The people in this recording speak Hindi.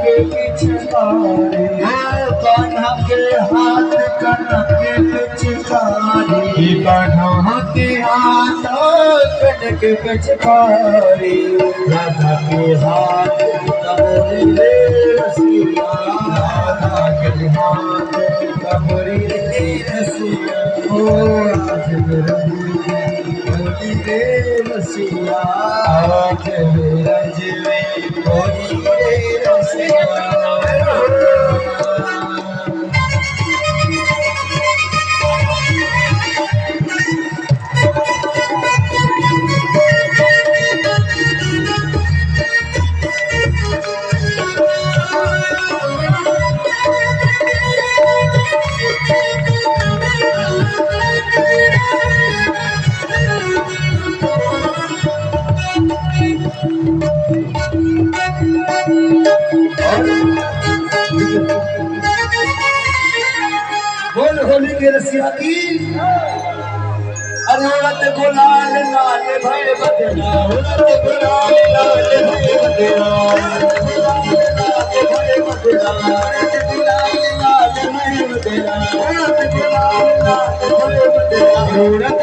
के पिचकारी कान्हा के हाथ कनक के पिचकारी कान्हा के हाथ कनक के पिचकारी राधा के हाथ कमरी रे रसिया राधा के हाथ कमरी रे रसिया ओ आज मेरा होली रे रसिया आज मेरा जीवे होली रे रसिया बोल होली के रसिया की अरवत गुलाल लाल भय बदना उड़त गुलाल लाल भय बदना उड़त गुलाल लाल भय बदना उड़त गुलाल लाल भय बदना उड़त